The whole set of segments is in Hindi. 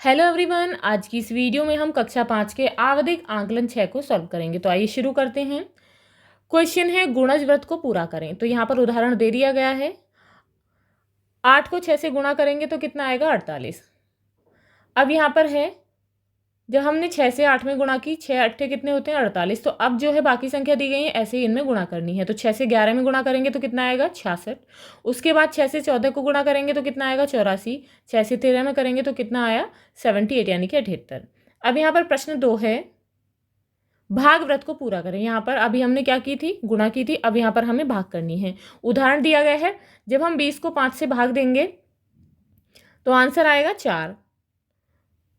हेलो एवरीवन, आज की इस वीडियो में हम कक्षा 5 के आवधिक आंकलन 6 को सॉल्व करेंगे। तो आइए शुरू करते हैं। क्वेश्चन है गुणज व्रत को पूरा करें। तो यहाँ पर उदाहरण दे दिया गया है। 8 को 6 से गुणा करेंगे तो कितना आएगा 48। अब यहाँ पर है जब हमने 6 से 8 में गुणा की, 6 अट्ठे कितने होते हैं 48। तो अब जो है बाकी संख्या दी गई है ऐसे ही इनमें गुणा करनी है। तो 6 से 11 में गुणा करेंगे तो कितना आएगा 66। उसके बाद 6 से 14 को गुणा करेंगे तो कितना आएगा 84। 6 से 13 में करेंगे तो कितना आया 78 यानी कि 78। अब यहाँ पर प्रश्न 2 है भाग व्रत को पूरा करें। यहाँ पर अभी हमने क्या की थी, गुणा की थी। अब यहाँ पर हमें भाग करनी है। उदाहरण दिया गया है जब हम 20 को 5 से भाग देंगे तो आंसर आएगा 4।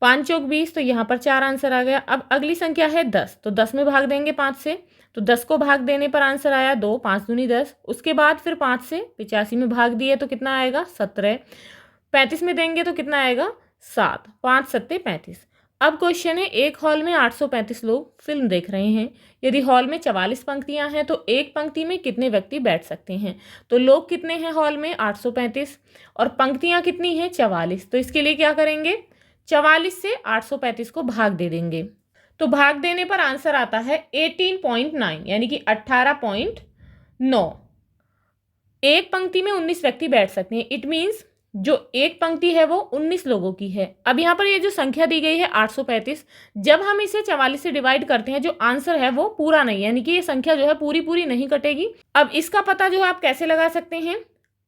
5 चौक 20, तो यहाँ पर 4 आंसर आ गया। अब अगली संख्या है 10, तो 10 में भाग देंगे 5 से, तो 10 को भाग देने पर आंसर आया 2। 5 दूनी 10। उसके बाद फिर 5 से 85 में भाग दिए तो कितना आएगा 17। 35 में देंगे तो कितना आएगा 7। 5 सत्ते 35। अब क्वेश्चन है एक हॉल में 835 लोग फिल्म देख रहे हैं। यदि हॉल में 44 पंक्तियां हैं तो एक पंक्ति में कितने व्यक्ति बैठ सकते हैं। तो लोग कितने हैं हॉल में 835 और पंक्तियां कितनी हैं 44। तो इसके लिए क्या करेंगे, 44 से 835 को भाग दे देंगे। तो भाग देने पर आंसर आता है 18.9 यानी कि 18.9। एक पंक्ति में 19 व्यक्ति बैठ सकते हैं। इट मीन्स जो एक पंक्ति है वो 19 लोगों की है। अब यहाँ पर ये जो संख्या दी गई है 835, जब हम इसे 44 से डिवाइड करते हैं जो आंसर है वो पूरा नहीं, यानी कि ये संख्या जो है पूरी पूरी नहीं कटेगी। अब इसका पता जो है आप कैसे लगा सकते हैं,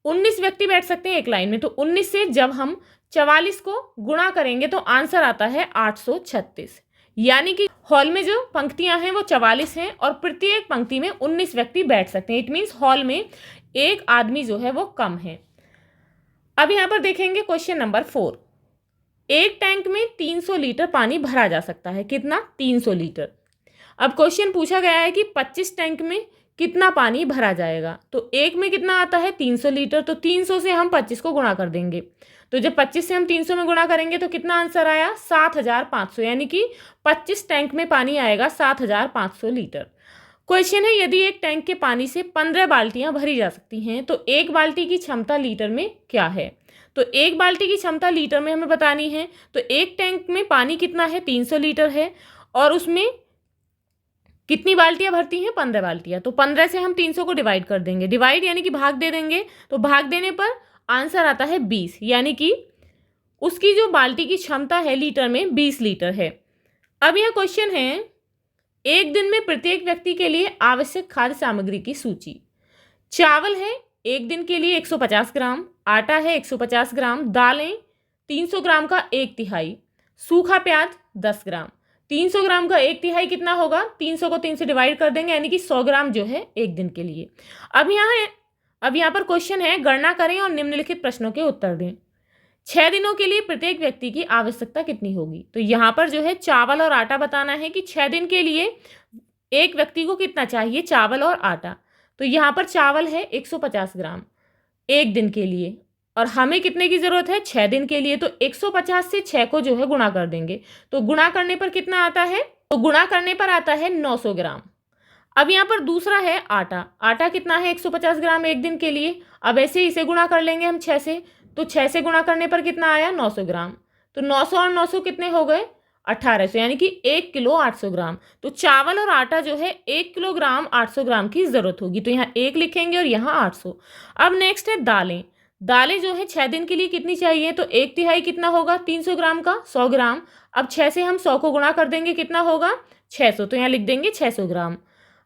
19 व्यक्ति बैठ सकते हैं एक लाइन में, तो 19 से जब हम 44 को गुणा करेंगे तो आंसर आता है 836। यानी कि हॉल में जो पंक्तियां हैं वो 44 हैं और प्रत्येक पंक्ति में 19 व्यक्ति बैठ सकते हैं। इट मीन्स हॉल में एक आदमी जो है वो कम है। अब यहां पर देखेंगे क्वेश्चन नंबर 4। एक टैंक में 300 लीटर पानी भरा जा सकता है। कितना, 300 लीटर। अब क्वेश्चन पूछा गया है कि 25 टैंक में कितना पानी भरा जाएगा। तो एक में कितना आता है 300 लीटर, तो 300 से हम 25 को गुणा कर देंगे। तो जब 25 से हम 300 में गुणा करेंगे तो कितना आंसर आया 7500, यानी कि 25 टैंक में पानी आएगा 7500 लीटर। क्वेश्चन है यदि एक टैंक के पानी से 15 बाल्टियां भरी जा सकती हैं तो एक बाल्टी की क्षमता लीटर में क्या है। तो एक बाल्टी की क्षमता लीटर में हमें बतानी है। तो एक टैंक में पानी कितना है 300 लीटर है और उसमें कितनी बाल्टियां भरती हैं 15 बाल्टियां। तो 15 से हम 300 को डिवाइड कर देंगे। डिवाइड यानी कि भाग दे देंगे। तो भाग देने पर आंसर आता है 20, यानी कि उसकी जो बाल्टी की क्षमता है लीटर में 20 लीटर है। अब यह क्वेश्चन है एक दिन में प्रत्येक व्यक्ति के लिए आवश्यक खाद्य सामग्री की सूची। चावल है एक दिन के लिए 150 ग्राम, आटा है 150 ग्राम, दालें 300 ग्राम का 1/3, सूखा प्याज 10 ग्राम। 300 ग्राम का 1/3 कितना होगा, 300 को 3 से डिवाइड कर देंगे, यानी कि 100 ग्राम जो है एक दिन के लिए। अब यहाँ पर क्वेश्चन है गणना करें और निम्नलिखित प्रश्नों के उत्तर दें। 6 दिनों के लिए प्रत्येक व्यक्ति की आवश्यकता कितनी होगी। तो यहाँ पर जो है चावल और आटा बताना है कि 6 दिन के लिए एक व्यक्ति को कितना चाहिए, चावल और आटा। तो यहाँ पर चावल है 150 ग्राम एक दिन के लिए और हमें कितने की ज़रूरत है 6 दिन के लिए। तो 150 से 6 को जो है गुणा कर देंगे। तो गुणा करने पर कितना आता है, तो गुणा करने पर आता है 900 ग्राम। अब यहाँ पर दूसरा है आटा। आटा कितना है 150 ग्राम एक दिन के लिए। अब ऐसे इसे गुणा कर लेंगे हम 6 से। तो 6 से गुणा करने पर कितना आया 900 ग्राम। तो 900 और 900 कितने हो गए 1800, यानी कि 1 किलो 800 ग्राम। तो चावल और आटा जो है 1 किलोग्राम 800 ग्राम की ज़रूरत होगी। तो यहाँ 1 लिखेंगे और यहाँ 800। अब नेक्स्ट है दालें। दालें जो है 6 दिन के लिए कितनी चाहिए, तो 1/3 कितना होगा 300 ग्राम का 100 ग्राम। अब 6 से हम 100 को गुणा कर देंगे, कितना होगा 600। तो यहाँ लिख देंगे 600 ग्राम।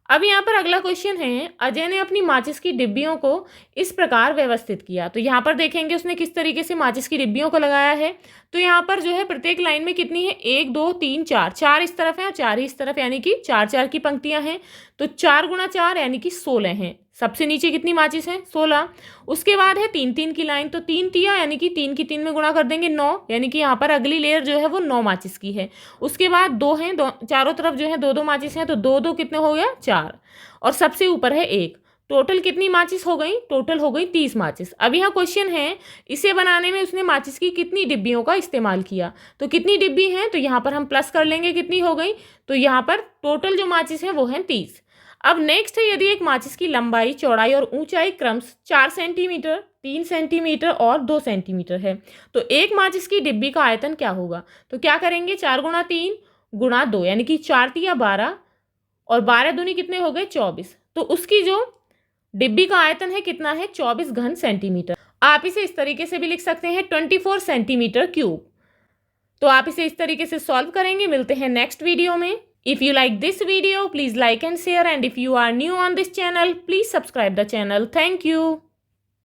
अब यहाँ पर अगला क्वेश्चन है अजय ने अपनी माचिस की डिब्बियों को इस प्रकार व्यवस्थित किया। तो यहाँ पर देखेंगे उसने किस तरीके से माचिस की डिब्बियों को लगाया है। तो यहाँ पर जो है प्रत्येक लाइन में कितनी है 1 2 3 4, 4 इस तरफ है और 4 ही इस तरफ, यानी कि 4 की पंक्तियां हैं। तो 4 गुणा 4 यानी कि 16 हैं। सबसे नीचे कितनी माचिस है 16। उसके बाद है 3 की लाइन। तो 3 तिया यानी कि 3 की 3 में गुणा कर देंगे 9, यानी कि यहाँ पर अगली लेयर जो है वो 9 माचिस की है। उसके बाद 2 हैं, चारों तरफ जो है 2 माचिस हैं। तो 2 कितने हो गया 4 और सबसे ऊपर है 1। टोटल कितनी माचिस हो गई, टोटल हो गई 30 माचिस। अब यहाँ क्वेश्चन है इसे बनाने में उसने माचिस की कितनी डिब्बियों का इस्तेमाल किया। तो कितनी डिब्बी हैं, तो यहाँ पर हम प्लस कर लेंगे कितनी हो गई। तो यहाँ पर टोटल जो माचिस है वो है 30। अब नेक्स्ट है, यदि एक माचिस की लंबाई, चौड़ाई और ऊंचाई क्रमश 4 सेंटीमीटर, 3 सेंटीमीटर और 2 सेंटीमीटर है, तो एक माचिस की डिब्बी का आयतन क्या होगा? तो क्या करेंगे, 4 गुणा 3 गुणा 2 यानी कि 4 तिया 12 और 12 दूनी कितने हो गए 24। तो उसकी जो डिब्बी का आयतन है कितना है, 24 घन सेंटीमीटर। आप इसे इस तरीके से भी लिख सकते हैं 24 सेंटीमीटर क्यूब। तो आप इसे इस तरीके से सॉल्व करेंगे। मिलते हैं नेक्स्ट वीडियो में। If you like this video please like and share, and if you are new on this channel, please subscribe the channel. Thank you.